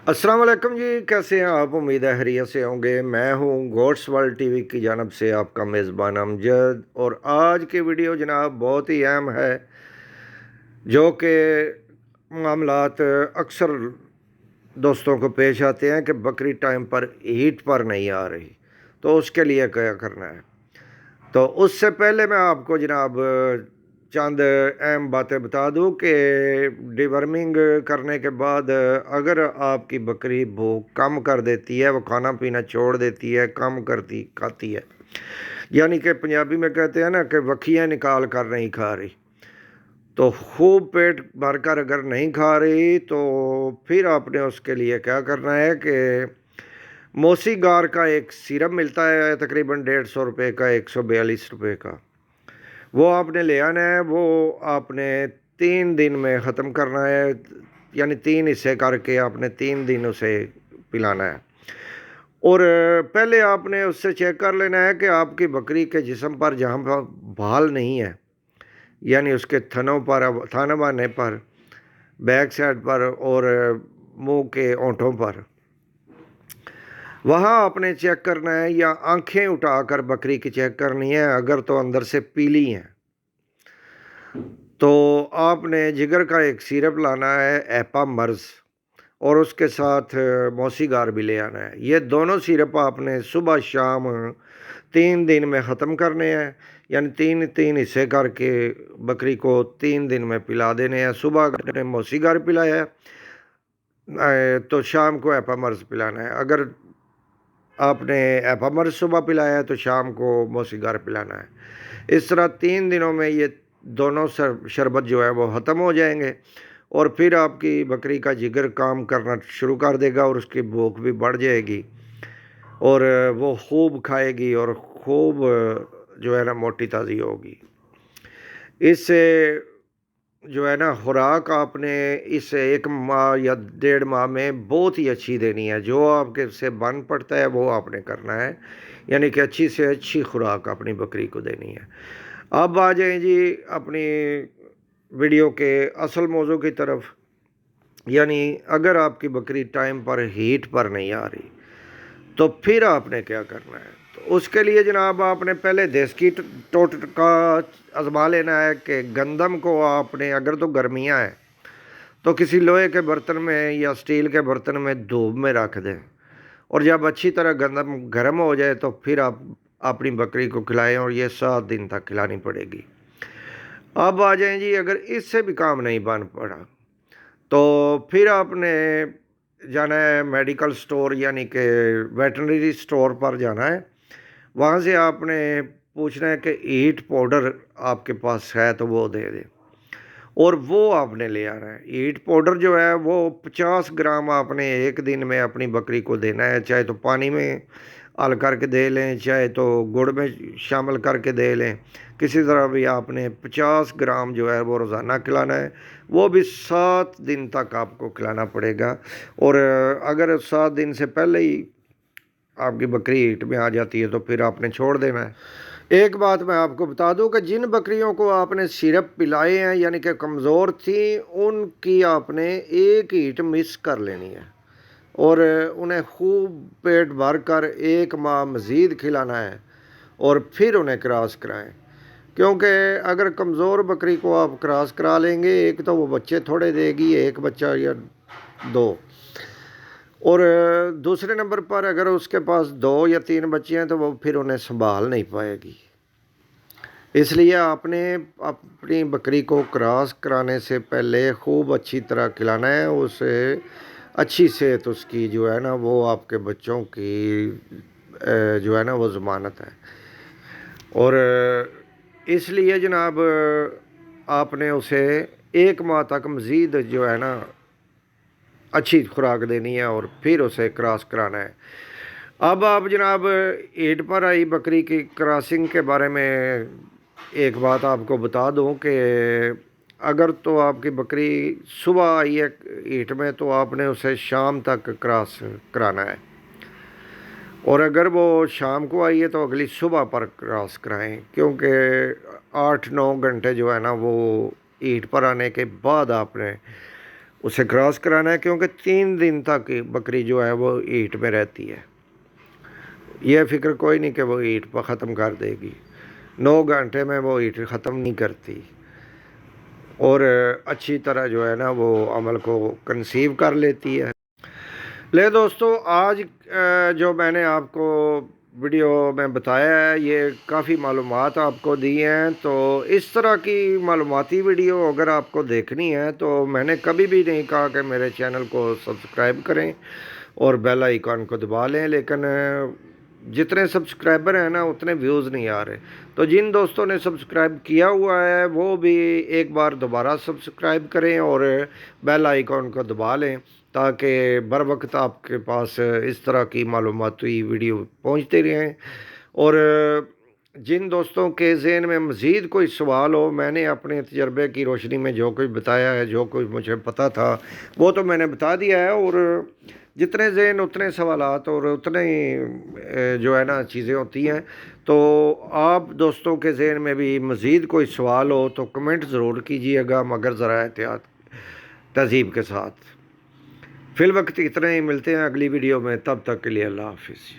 अस्सलाम वालेकुम जी, कैसे हैं आप? उम्मीद है खैरियत से होंगे। मैं हूं गोट्स वर्ल्ड टीवी की जानब से आपका मेज़बान अमजद, और आज की वीडियो जनाब बहुत ही अहम है, जो कि मामलात अक्सर दोस्तों को पेश आते हैं कि बकरी टाइम पर हीट पर नहीं आ रही, तो उसके लिए क्या करना है। तो उससे पहले मैं आपको जनाब चंद अहम बातें बता दूं कि डिवर्मिंग करने के बाद अगर आपकी बकरी भूख कम कर देती है, वो खाना पीना छोड़ देती है, कम करती खाती है, यानी कि पंजाबी में कहते हैं ना कि वखियाँ निकाल कर नहीं खा रही, तो खूब पेट भर कर अगर नहीं खा रही, तो फिर आपने उसके लिए क्या करना है कि मोसी गार का एक सिरप मिलता है तकरीबन 150 रुपये का, 142 रुपये का, वो आपने ले आना है। वो आपने 3 दिन में ख़त्म करना है, यानी 3 हिस्से करके आपने 3 दिन उसे पिलाना है। और पहले आपने उससे चेक कर लेना है कि आपकी बकरी के जिस्म पर जहाँ पर बाल नहीं है, यानी उसके थनों पर, थन बाने पर, बैक साइड पर और मुंह के ओंठों पर, वहाँ आपने चेक करना है, या आंखें उठाकर बकरी की चेक करनी है। अगर तो अंदर से पीली हैं तो आपने जिगर का एक सिरप लाना है, एपा मर्ज, और उसके साथ मौसीगार भी ले आना है। ये दोनों सिरप आपने सुबह शाम 3 दिन में ख़त्म करने हैं, यानी 3 3 हिस्से करके बकरी को 3 दिन में पिला देने हैं। सुबह अगर मौसीगार पिलाया है तो शाम को एपा मर्ज पिलाना है। अगर आपने एपामर्स सुबह पिलाया है तो शाम को मौसीगार पिलाना है। इस तरह 3 दिनों में ये दोनों शरबत जो है वो ख़त्म हो जाएंगे, और फिर आपकी बकरी का जिगर काम करना शुरू कर देगा, और उसकी भूख भी बढ़ जाएगी, और वो खूब खाएगी, और खूब जो है ना मोटी ताज़ी होगी। इससे जो है ना खुराक आपने इस 1 माह या 1.5 माह में बहुत ही अच्छी देनी है। जो आपके से बन पड़ता है वो आपने करना है, यानी कि अच्छी से अच्छी खुराक अपनी बकरी को देनी है। अब आ जाएं जी अपनी वीडियो के असल मौजू की तरफ, यानी अगर आपकी बकरी टाइम पर हीट पर नहीं आ रही, तो फिर आपने क्या करना है। तो उसके लिए जनाब आपने पहले देसी की टोटका आजमा लेना है कि गंदम को आपने, अगर तो गर्मियाँ हैं तो किसी लोहे के बर्तन में या स्टील के बर्तन में धूप में रख दें, और जब अच्छी तरह गंदम गर्म हो जाए तो फिर आप अपनी बकरी को खिलाएं, और ये 7 दिन तक खिलानी पड़ेगी। अब आ जाएं जी, अगर इससे भी काम नहीं बन पड़ा तो फिर आपने जाना है मेडिकल स्टोर, यानी कि वेटनरी स्टोर पर जाना है। वहाँ से आपने पूछना है कि हीट पाउडर आपके पास है तो वो दे दे, और वो आपने ले आना है। हीट पाउडर जो है वो 50 ग्राम आपने एक दिन में अपनी बकरी को देना है, चाहे तो पानी में हल करके दे लें, चाहे तो गुड़ में शामिल करके दे लें। किसी तरह भी आपने 50 ग्राम जो है वो रोज़ाना खिलाना है। वो भी 7 दिन तक आपको खिलाना पड़ेगा, और अगर 7 दिन से पहले ही आपकी बकरी हीट में आ जाती है तो फिर आपने छोड़ देना है। एक बात मैं आपको बता दूं कि जिन बकरियों को आपने सिरप पिलाए हैं, यानी कि कमज़ोर थी, उनकी आपने एक हीट मिस कर लेनी है, और उन्हें खूब पेट भर कर 1 माह मज़ीद खिलाना है, और फिर उन्हें क्रॉस कराएं। क्योंकि अगर कमज़ोर बकरी को आप क्रॉस करा लेंगे, एक तो वो बच्चे थोड़े देगी, एक बच्चा या 2, और दूसरे नंबर पर अगर उसके पास 2 या 3 बच्चे हैं तो वो फिर उन्हें संभाल नहीं पाएगी। इसलिए आपने अपनी बकरी को क्रॉस कराने से पहले खूब अच्छी तरह खिलाना है उसे। अच्छी सेहत उसकी जो है ना, वो आपके बच्चों की जो है ना वो ज़मानत है। और इसलिए जनाब आपने उसे 1 माह तक मज़ीद जो है ना अच्छी खुराक देनी है, और फिर उसे क्रॉस कराना है। अब आप जनाब ईद पर आई बकरी की क्रॉसिंग के बारे में एक बात आपको बता दूं कि अगर तो आपकी बकरी सुबह आई है ईट में, तो आपने उसे शाम तक क्रॉस कराना है, और अगर वो शाम को आई है तो अगली सुबह पर क्रॉस कराएं, क्योंकि 8 9 घंटे जो है ना वो ईट पर आने के बाद आपने اسے کراس کرانا ہے، کیونکہ 3 دن تک بکری جو ہے وہ ہیٹ میں رہتی ہے۔ یہ فکر کوئی نہیں کہ وہ ہیٹ پر ختم کر دے گی، 9 گھنٹے میں وہ ہیٹ ختم نہیں کرتی، اور اچھی طرح جو ہے نا وہ عمل کو کنسیو کر لیتی ہے۔ لے دوستو، آج جو میں نے آپ کو ویڈیو میں بتایا ہے، یہ کافی معلومات آپ کو دی ہیں۔ تو اس طرح کی معلوماتی ویڈیو اگر آپ کو دیکھنی ہے تو میں نے کبھی بھی نہیں کہا کہ میرے چینل کو سبسکرائب کریں اور بیل آئیکن کو دبا لیں، لیکن جتنے سبسکرائبر ہیں نا اتنے ویوز نہیں آ رہے۔ تو جن دوستوں نے سبسکرائب کیا ہوا ہے وہ بھی ایک بار دوبارہ سبسکرائب کریں اور بیل آئیکن کو دبا لیں، تاکہ بر وقت آپ کے پاس اس طرح کی معلوماتی ویڈیو پہنچتے رہیں۔ اور جن دوستوں کے ذہن میں مزید کوئی سوال ہو، میں نے اپنے تجربے کی روشنی میں جو کچھ بتایا ہے، جو کچھ مجھے پتہ تھا وہ تو میں نے بتا دیا ہے، اور جتنے ذہن اتنے سوالات اور اتنے ہی جو ہے نا چیزیں ہوتی ہیں۔ تو آپ دوستوں کے ذہن میں بھی مزید کوئی سوال ہو تو کمنٹ ضرور کیجیے گا، مگر ذرا احتیاط تہذیب کے ساتھ۔ فی الوقت اتنے ہی، ملتے ہیں اگلی ویڈیو میں، تب تک کے لیے اللہ حافظ۔